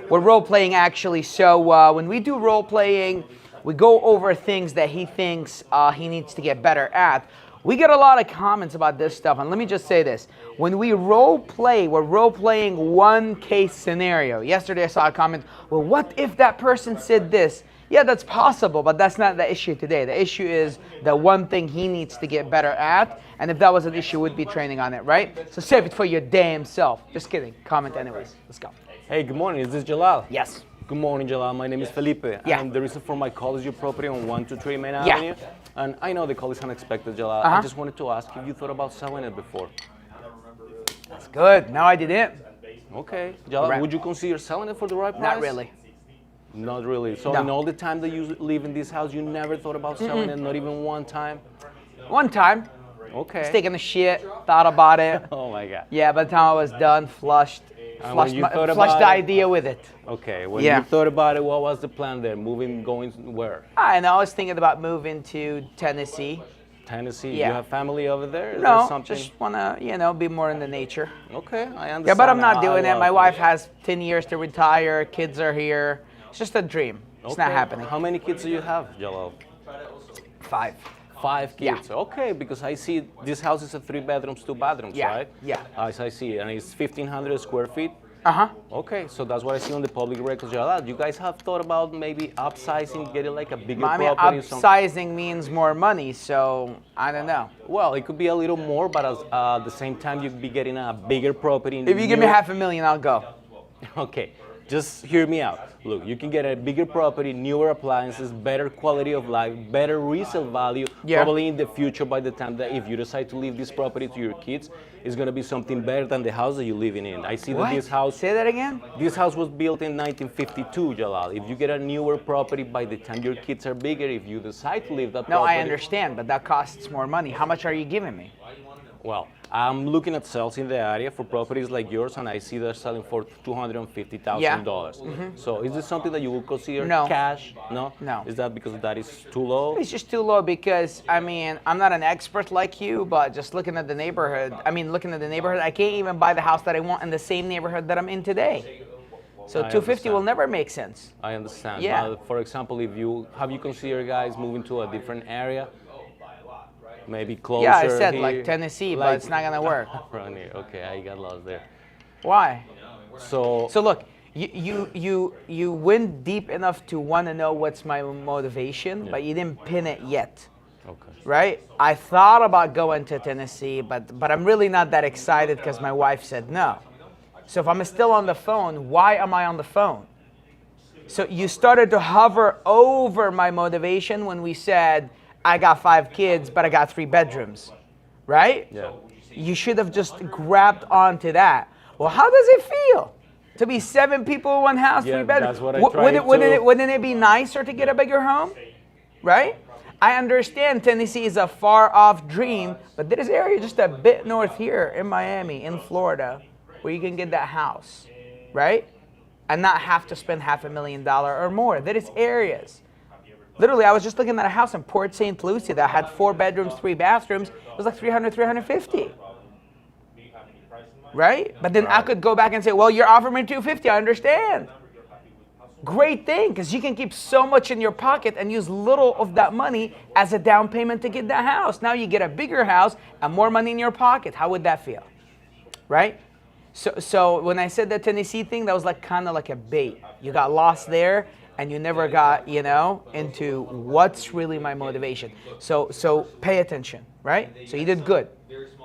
we're role playing actually. So when we do role playing, we go over things that he thinks he needs to get better at. We get a lot of comments about this stuff, and let me just say this. When we role play, we're role playing one case scenario. Yesterday I saw a comment, well, what if that person said this? Yeah, that's possible, but that's not the issue today. The issue is the one thing he needs to get better at, and if that was an issue, we'd be training on it, right? So save it for your damn self. Just kidding. Comment anyways. Let's go. Hey, good morning. Is this Jalal? Yes. Good morning, Jalal. My name is Felipe. Yeah. And the reason for my call is your property on 123 Main Avenue. And I know the call is unexpected, Jalal. I just wanted to ask if you thought about selling it before. That's good. Now I didn't. Okay. Jalal, would you consider selling it for the right price? Not really. Not really. So No. in all the time that you live in this house, you never thought about selling it, not even one time? One time. Okay. Was taking a shit, thought about it. Oh my God. Yeah, by the time I was done, flushed the idea with it. Okay, when you thought about it, what was the plan there? Going where? And I was thinking about moving to Tennessee. Tennessee? Yeah. You have family over there? Is No, there something? just want to, be more in the nature. Okay, I understand. Yeah, but I'm not I doing it. love My it. wife has 10 years to retire. Kids are here. It's just a dream. It's not happening. How many kids do you have, Jalal? 5. 5 kids. Okay, because I see this house is a 3 bedrooms, 2 bathrooms, right? Yeah. As I see, and it's 1,500 square feet. Uh-huh. Okay, so that's what I see on the public records, Jalal. You guys have thought about maybe upsizing, getting like a bigger I mean, property? upsizing means more money, so I don't know. Well, it could be a little more, but at the same time, you'd be getting a bigger property. If you give me $500,000, I'll go. Okay, just hear me out. Look, you can get a bigger property, newer appliances, better quality of life, better resale value. Probably in the future, by the time that if you decide to leave this property to your kids, it's going to be something better than the house that you're living in. I see that this house... Say that again? This house was built in 1952, Jalal. If you get a newer property, by the time your kids are bigger, if you decide to leave that property... No, I understand, but that costs more money. How much are you giving me? Well, I'm looking at sales in the area for properties like yours, and I see they're selling for $250,000. So is this something that you would consider cash? No? No. Is that because that is too low? It's just too low because, I mean, I'm not an expert like you, but just looking at the neighborhood, I can't even buy the house that I want in the same neighborhood that I'm in today. So $250 will never make sense. I understand. Yeah. For example, have you considered, guys, moving to a different area? Maybe closer. Yeah, I said here. like Tennessee, but it's not gonna work. Around here. Okay, I got lost there. Why? So look, you went deep enough to want to know what's my motivation, but you didn't pin it yet. Okay. Right? I thought about going to Tennessee, but I'm really not that excited because my wife said no. So if I'm still on the phone, why am I on the phone? So you started to hover over my motivation when we said, I got 5 kids, but I got 3 bedrooms, right? Yeah. You should have just grabbed onto that. Well, how does it feel to be 7 people in one house, 3 bedrooms? That's what I tried wouldn't it be nicer to get a bigger home, right? I understand Tennessee is a far off dream, but there is area just a bit north here in Miami, in Florida, where you can get that house, right? And not have to spend $500,000 or more. There is areas. Literally, I was just looking at a house in Port St. Lucie that had 4 bedrooms, 3 bathrooms. It was like $300, $350. Right? But then I could go back and say, well, you're offering me $250. I understand. Great thing, because you can keep so much in your pocket and use little of that money as a down payment to get that house. Now you get a bigger house and more money in your pocket. How would that feel? Right? So when I said the Tennessee thing, that was like kind of like a bait. You got lost there. And you never got, into what's really my motivation. So pay attention, right? So you did good.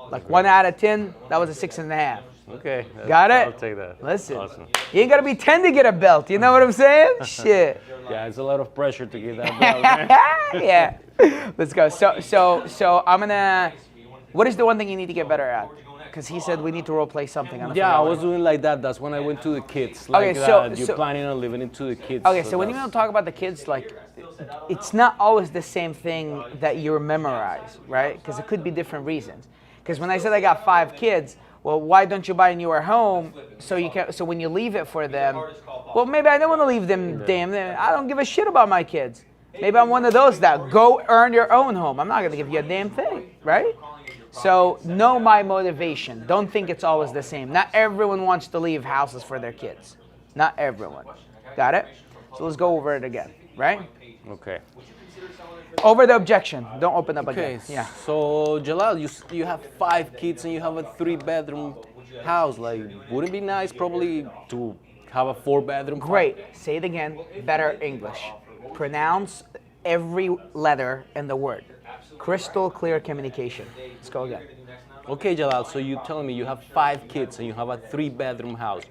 Like 1 out of 10, that was a 6.5. Okay. Got it? I'll take that. Listen, Awesome. You ain't got to be 10 to get a belt. You know what I'm saying? Shit. Yeah, it's a lot of pressure to get that belt, man. Yeah. Let's go. So I'm going to, what is the one thing you need to get better at? Because he said we need to role play something. I was doing like that. That's when I went to the kids. Like you're planning on living into the kids. Okay, so when you talk about the kids, like, it's not always the same thing that you memorize, right? Because it could be different reasons. Because when I said I got 5 kids, well, why don't you buy a newer home so you can? So when you leave it for them, well, maybe I don't want to leave them. Damn, I don't give a shit about my kids. Maybe I'm one of those that go earn your own home. I'm not going to give you a damn thing, right? So know my motivation. Don't think it's always the same. Not everyone wants to leave houses for their kids. Not everyone. Got it? So let's go over it again, right? Okay. Over the objection. Don't open up Okay. again. Yeah. So Jalal, you have 5 kids and you have a 3-bedroom house. Like, wouldn't it be nice probably to have a 4-bedroom? Great. Say it again. Better English. Pronounce every letter in the word. Crystal clear communication. Let's go again. Okay, Jalal. So you telling me you have 5 kids and you have a 3-bedroom house?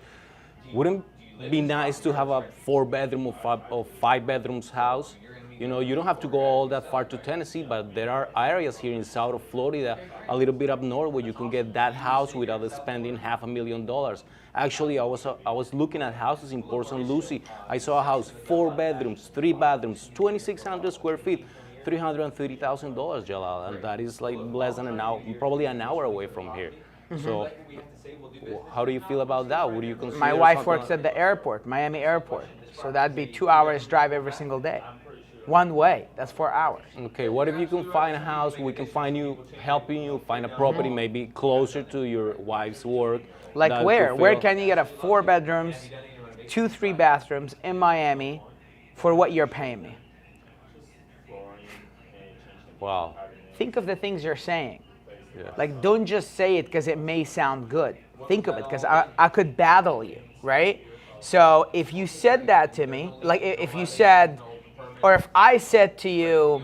Wouldn't it be nice to have a 4-bedroom or 5 bedrooms house? You know, you don't have to go all that far to Tennessee, but there are areas here in South of Florida, a little bit up north, where you can get that house without spending $500,000. Actually, I was looking at houses in Port St. Lucie. I saw a house, 4 bedrooms, 3 bathrooms, 2,600 square feet, $330,000, Jalal, and that is like less than an hour, probably an hour away from here. So, how do you feel about that? Would you consider? My wife works at the airport, Miami Airport, so that'd be 2 hours drive every single day. One way, that's 4 hours. Okay, what if you can find a house, we can find you, helping you find a property maybe closer to your wife's work? Like where? Where can you get a 4 bedrooms, 2, 3 bathrooms in Miami for what you're paying me? Wow. Think of the things you're saying. Yeah. Like, don't just say it because it may sound good. Think of it, because I could battle you, right? So if you said that to me, like if you said, or if I said to you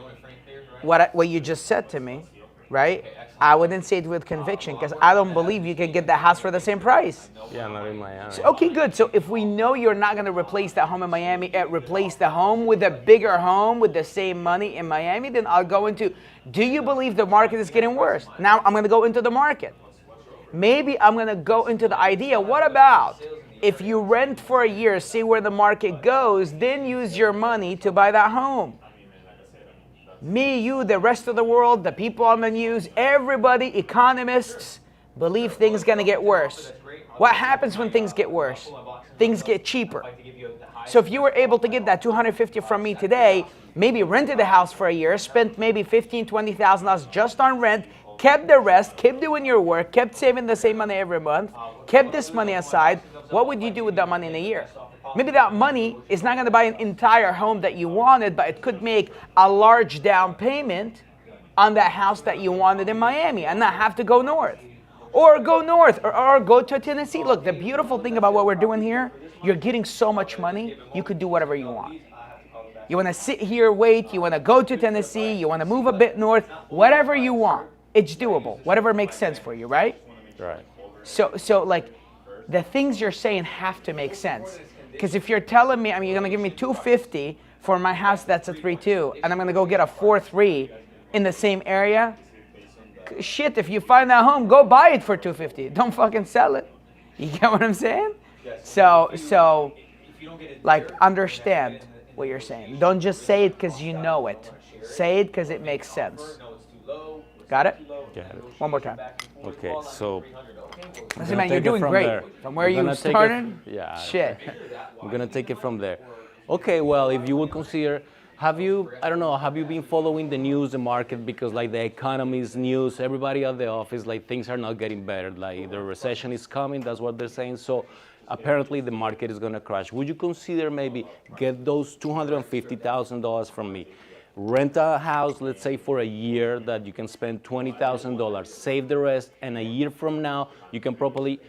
what you just said to me, right? I wouldn't say it with conviction because I don't believe you can get the house for the same price. Yeah, not in Miami. So, okay, good. So if we know you're not going to replace that home in Miami, replace the home with a bigger home with the same money in Miami, then I'll go into, do you believe the market is getting worse? Now I'm going to go into the market. Maybe I'm going to go into the idea, what about if you rent for a year, see where the market goes, then use your money to buy that home? Me, you, the rest of the world, the people on the news, everybody, economists, believe things going to get worse. What happens when things get worse? Things get cheaper. So if you were able to get that $250 from me today, maybe rented a house for a year, spent maybe $15,000, $20,000 just on rent, kept the rest, kept doing your work, kept saving the same money every month, kept this money aside, what would you do with that money in a year? Maybe that money is not going to buy an entire home that you wanted, but it could make a large down payment on that house that you wanted in Miami and not have to go north. Or go north, or go to Tennessee. Look, the beautiful thing about what we're doing here, you're getting so much money, you could do whatever you want. You want to sit here, wait, you want to go to Tennessee, you want to move a bit north, whatever you want. It's doable, whatever makes sense for you, right? Right. So like, the things you're saying have to make sense. Because if you're telling me, I mean, you're going to give me $250 for my house that's a 3.2, and I'm going to go get a 4.3 in the same area, shit, if you find that home, go buy it for $250. Don't fucking sell it. You get what I'm saying? So, like, understand what you're saying. Don't just say it because you know it. Say it because it makes sense. Got it? Got it. One more time. Okay, so Listen, man, you're doing great. From where you started, yeah. shit. I'm gonna take it from there. Okay, well, if you would consider, have you been following the news, the market, because like the economy's news, everybody at the office, like things are not getting better. Like the recession is coming, that's what they're saying. So apparently the market is gonna crash. Would you consider maybe get those $250,000 from me? Rent a house, let's say for a year, that you can spend $20,000, save the rest, and a year from now, you can probably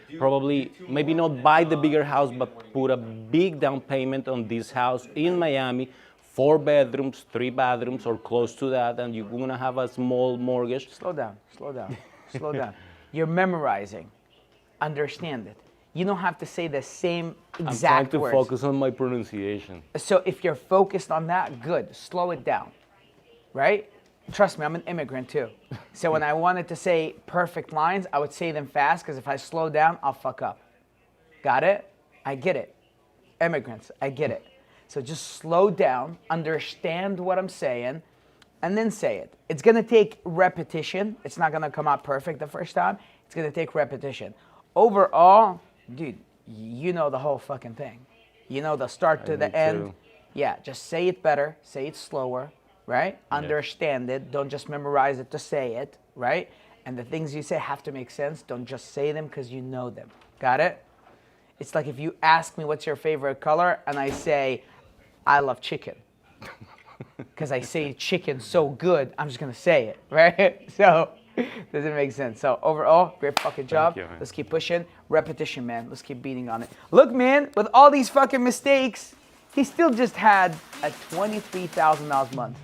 maybe not buy the bigger house, but put a big down payment on this house in Miami, 4 bedrooms, 3 bathrooms, or close to that, and you're gonna have a small mortgage. Slow down. You're memorizing. Understand it. You don't have to say the same exact words. I'm trying to focus on my pronunciation. So if you're focused on that, good. Slow it down, right? Trust me, I'm an immigrant too. So when I wanted to say perfect lines, I would say them fast because if I slow down, I'll fuck up. Got it? I get it. Immigrants, I get it. So just slow down, understand what I'm saying, and then say it. It's going to take repetition. It's not going to come out perfect the first time. It's going to take repetition. Overall, dude, you know the whole fucking thing. You know the start to the end. Too. Yeah, just say it better, say it slower, right? Yeah. Understand it. Don't just memorize it to say it, right? And the things you say have to make sense. Don't just say them because you know them. Got it? It's like if you ask me what's your favorite color, and I say, I love chicken. Because I say chicken so good, I'm just gonna say it, right? So, doesn't make sense. So overall, great fucking job. Thank you, man. Let's keep pushing. Repetition, man. Let's keep beating on it. Look, man, with all these fucking mistakes, he still just had a $23,000 month.